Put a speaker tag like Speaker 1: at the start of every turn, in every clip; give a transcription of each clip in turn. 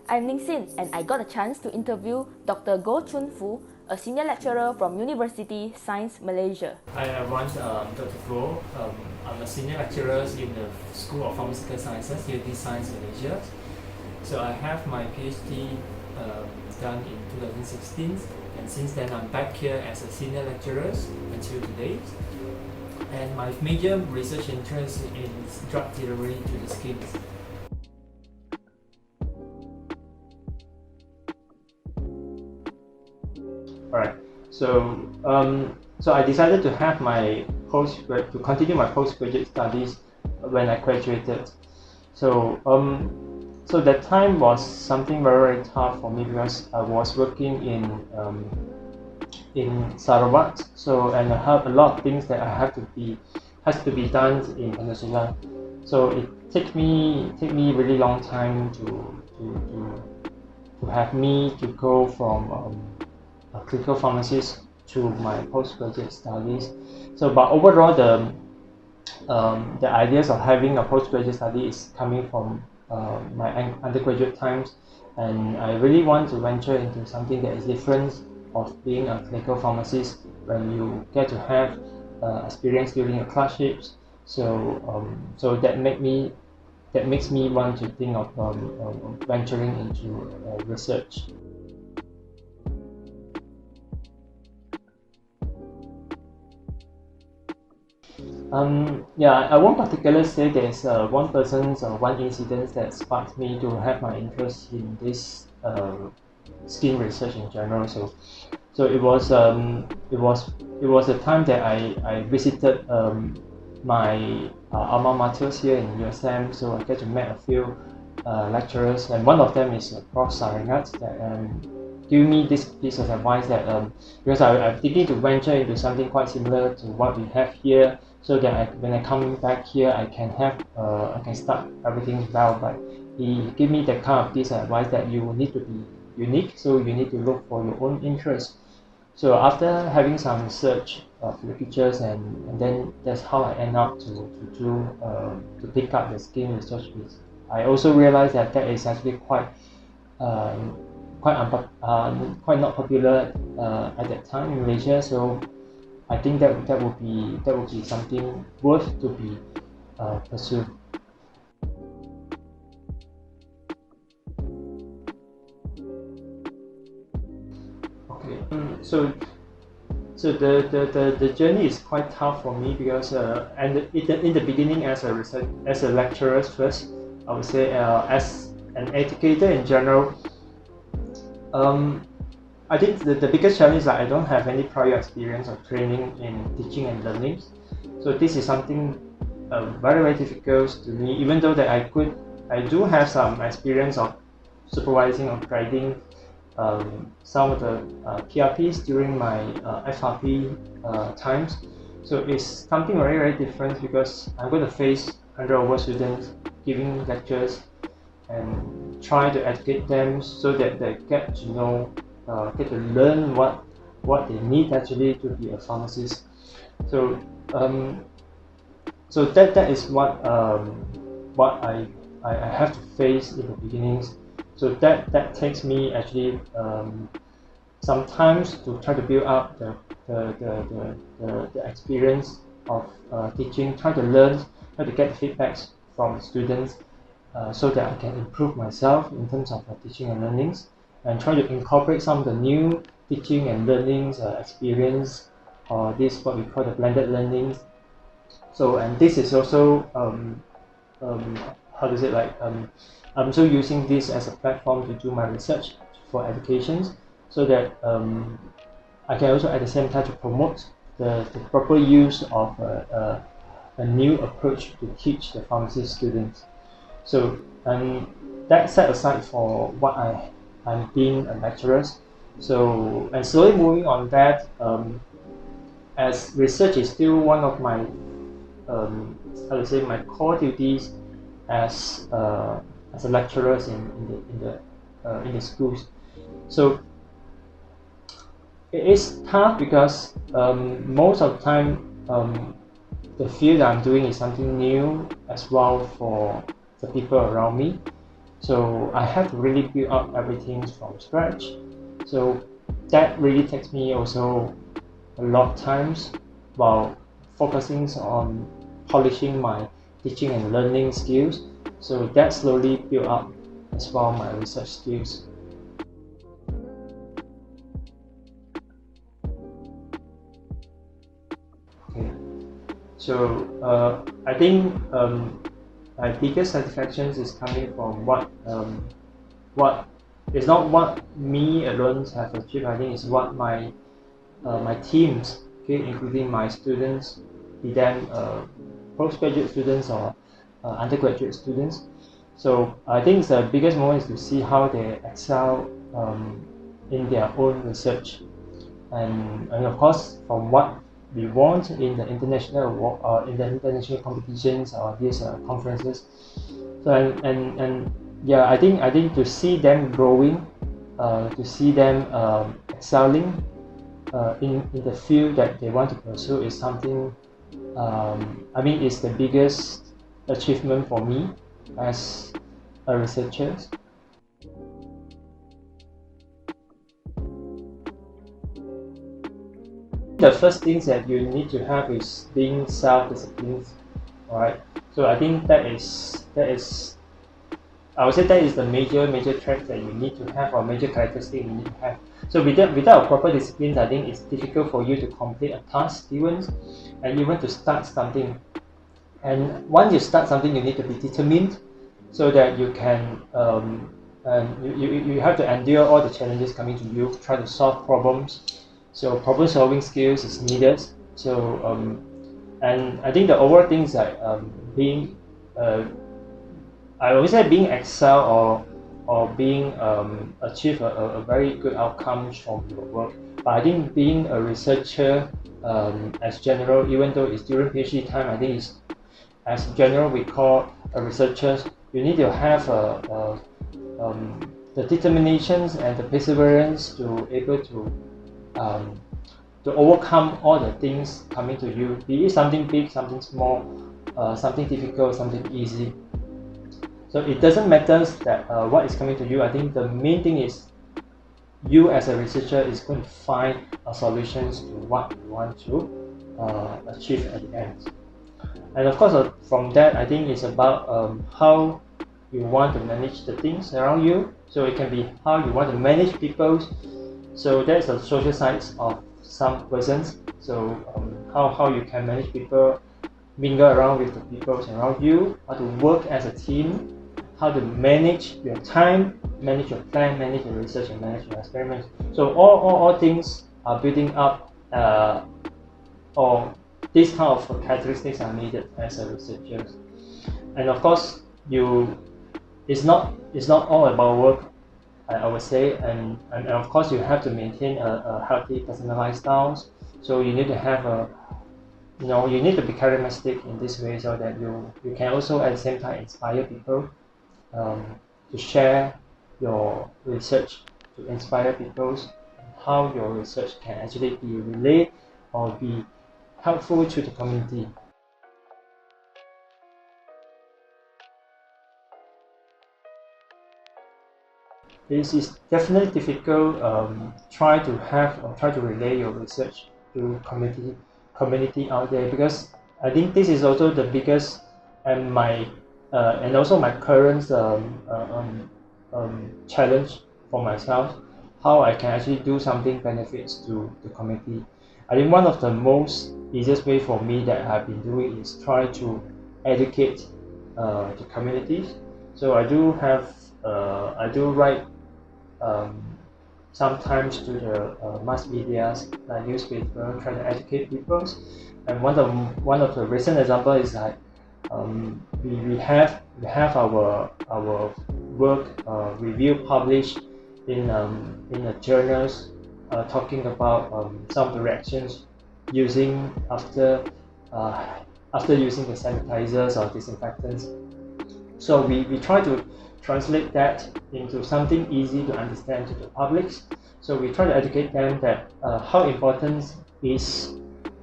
Speaker 1: I'm Ning Sin, and I got a chance to interview Dr. Goh Choon Fu, a senior lecturer from University Science Malaysia.
Speaker 2: Hi everyone, Dr. Goh. I'm a senior lecturer in the School of Pharmaceutical Sciences, UT Science Malaysia. So I have my PhD done in 2016, and since then I'm back here as a senior lecturer until today. And my major research interest is drug delivery to the skin. Alright, so I decided to have my to continue my postgraduate studies when I graduated. So that time was something very, very tough for me because I was working in Sarawak. So and I have a lot of things that has to be done in Peninsula. So it take me really long time to have me to go from a clinical pharmacist to my postgraduate studies. So, but overall, the ideas of having a postgraduate study is coming from my undergraduate times, and I really want to venture into something that is different of being a clinical pharmacist when you get to have experience during your clerkships. So that makes me want to think of venturing into research. Yeah, I won't particularly say there's one person's or one incident that sparked me to have my interest in this skin research in general. So it was a time that I visited my alma mater here in USM. So I get to meet a few lecturers, and one of them is Prof. Saringat that give me this piece of advice that because I'm thinking to venture into something quite similar to what we have here, so that when I come back here, I can start everything well. But he gave me that kind of piece of advice that you need to be unique, so you need to look for your own interest. So after having some research of literatures, and then that's how I end up to pick up the skin research piece. I also realized that is actually quite not popular at that time in Malaysia. So I think that would be something worth to be pursued. Okay, so the journey is quite tough for me because and in the beginning as a lecturer first, I would say as an educator in general. I think the biggest challenge is that I don't have any prior experience of training in teaching and learning. So this is something very, very difficult to me, even though that I do have some experience of supervising or guiding some of the PRPs during my FRP times. So it's something very, very different because I'm going to face 100 over students giving lectures and try to educate them so that they get to know, get to learn what they need actually to be a pharmacist. So so that is what I have to face in the beginnings. So that takes me actually sometimes to try to build up the experience of teaching, try to learn, try to get feedbacks from students. So that I can improve myself in terms of teaching and learnings, and try to incorporate some of the new teaching and learnings experience, or this what we call the blended learnings. So, and this is also how does it like I'm also using this as a platform to do my research for education, so that I can also at the same time to promote the proper use of a new approach to teach the pharmacy students. So that set aside for what I'm being a lecturer. So and slowly moving on that, as research is still one of my how to say my core duties as a lecturer in the schools. So it is tough because most of the time the field that I'm doing is something new as well for the people around me. So I have to really build up everything from scratch. So that really takes me also a lot of times while focusing on polishing my teaching and learning skills. So that slowly built up as well my research skills. Okay. So I think my biggest satisfactions is coming from what it's not what me alone have achieved. I think it's what my teams, okay, including my students, be them postgraduate students or undergraduate students. So I think the biggest moment is to see how they excel in their own research, and of course from what we want in the international competitions or these conferences. So and yeah, I think to see them growing, to see them excelling in the field that they want to pursue is something, I mean, it's the biggest achievement for me as a researcher. The first things that you need to have is being self-disciplined. Alright, so I think that is I would say that is the major trait that you need to have, or major characteristic you need to have. So without proper discipline, I think it's difficult for you to complete a task even, and even to start something. And once you start something, you need to be determined, so that you can and you have to endure all the challenges coming to you, try to solve problems. So problem solving skills is needed. So and I think the overall things like being I always say being excel or being achieve a very good outcomes from your work. But I think being a researcher as general, even though it's during PhD time, I think it's as general we call a researcher. You need to have the determinations and the perseverance to able to overcome all the things coming to you, be it something big, something small, something difficult, something easy. So it doesn't matter that what is coming to you. I think the main thing is you as a researcher is going to find solutions to what you want to achieve at the end. And of course, from that, I think it's about how you want to manage the things around you. So it can be how you want to manage people. So that's the social sides of some persons. So how you can manage people, mingle around with the people around you, how to work as a team, how to manage your time, manage your plan, manage your research, and manage your experiments. So all things are building up, or these kind of characteristics are needed as a researcher. And of course, it's not all about work, I would say, and of course you have to maintain a healthy personal lifestyle. So you need to have you need to be charismatic in this way, so that you can also at the same time inspire people to share your research, to inspire people how your research can actually be relayed or be helpful to the community. It is definitely difficult. Try to relay your research to community out there, because I think this is also the biggest and also my current challenge for myself, how I can actually do something benefits to the community. I think one of the most easiest way for me that I've been doing is try to educate the communities. So I do write sometimes to the mass media like newspaper, try to educate people. And one of the recent example is like we have our work review published in the journals, talking about some of the reactions using after using the sanitizers or disinfectants. So we try to translate that into something easy to understand to the public. So we try to educate them that how important is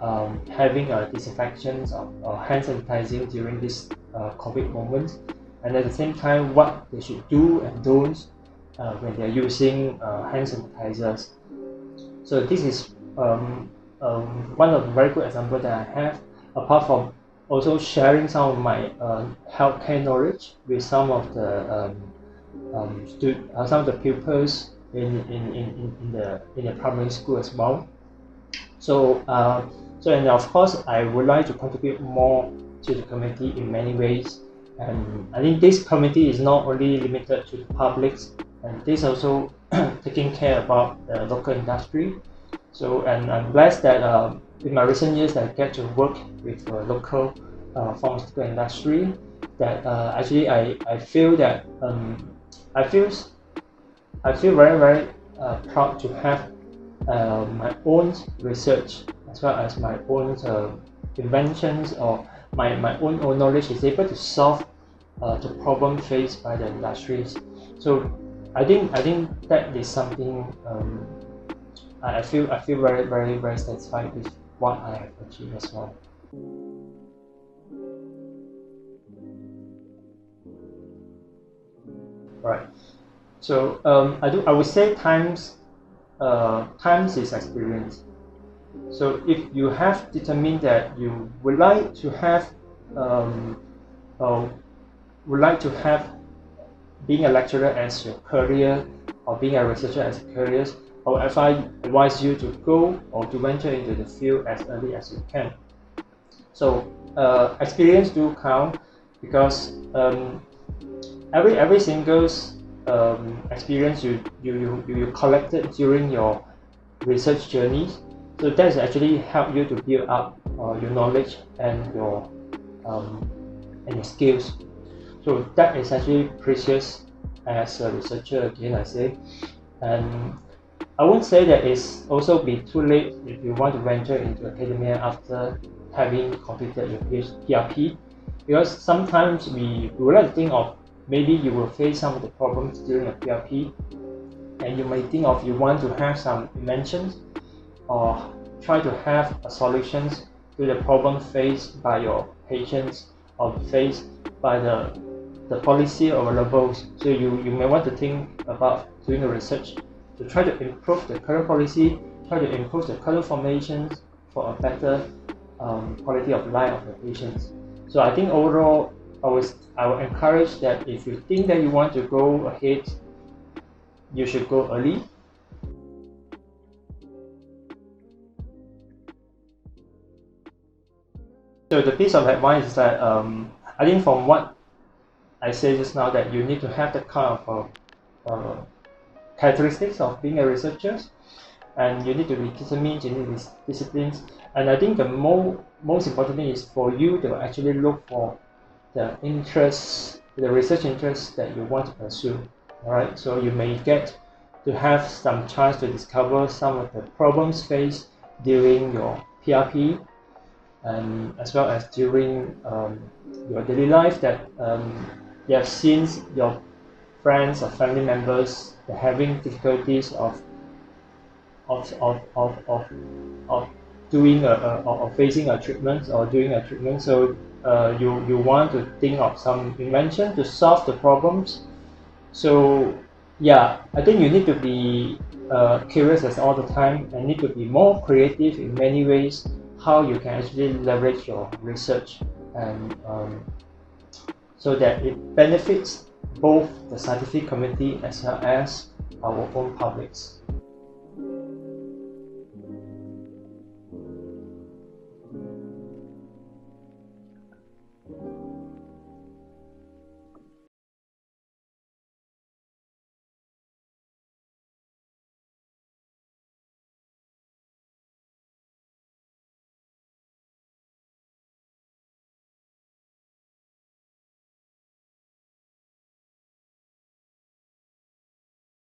Speaker 2: having disinfections or hand sanitizing during this COVID moment. and at the same time what they should do and don't when they're using hand sanitizers. So this is one of the very good examples that I have, apart from also sharing some of my healthcare knowledge with some of the some of the pupils in the primary school as well. So and of course I would like to contribute more to the community in many ways, and I think this community is not only limited to the publics, and this also taking care about the local industry. So, and I'm blessed that in my recent years I get to work with the local pharmaceutical industry. That actually I feel that I feel very proud to have my own research as well as my own inventions, or my own knowledge is able to solve the problem faced by the industries. So I think that is something I feel very satisfied with what I have achieved as well. Right. So I would say times is experience. So if you have determined that you would like to have being a lecturer as your career, or being a researcher as a career, however, I advise you to go or to venture into the field as early as you can. So experience do count, because every single experience you collected during your research journey, so that actually help you to build up your knowledge and your skills. So that is actually precious as a researcher, again I say. And I won't say that it's also be too late if you want to venture into academia after having completed your PRP, because sometimes we would like to think of maybe you will face some of the problems during a PRP, and you may think of you want to have some inventions or try to have solutions to the problem faced by your patients or faced by the policy available. So you may want to think about doing a research to try to improve the current policy, try to improve the current formations for a better quality of life of the patients. So I think overall, I will encourage that if you think that you want to go ahead, you should go early. So the piece of advice is that I think from what I said just now, that you need to have the kind of characteristics of being a researcher, and you need to be determined, you need to be disciplined, and I think the most important thing is for you to actually look for the interests, the research interests that you want to pursue. Alright, so you may get to have some chance to discover some of the problems faced during your PRP, and as well as during your daily life, that you have seen your friends or family members having difficulties of doing or facing a treatment or doing a treatment. So you want to think of some invention to solve the problems. So yeah, I think you need to be curious as all the time, and need to be more creative in many ways, how you can actually leverage your research, and so that it benefits both the scientific community as well as our own publics.